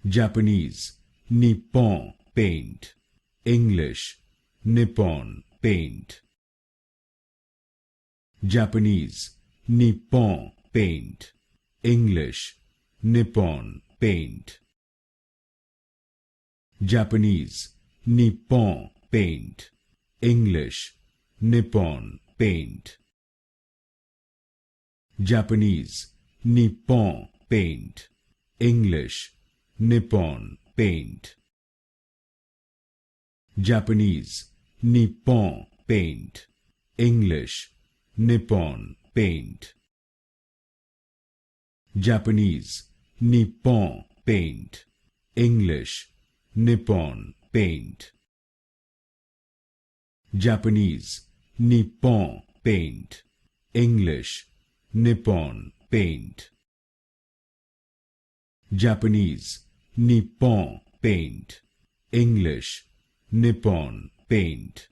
Japanese, Nippon Paint. English, Nippon Paint. Japanese, Nippon Paint. English, Nippon Paint. Japanese, Nippon Paint. English, Nippon Paint. Japanese, Nippon Paint. English, Nippon Paint. Japanese, Nippon Paint. English, Nippon Paint. Japanese, Nippon Paint. English, Nippon Paint. Japanese, Nippon Paint. English, Nippon Paint. Japanese, Nippon Paint. English, Nippon Paint.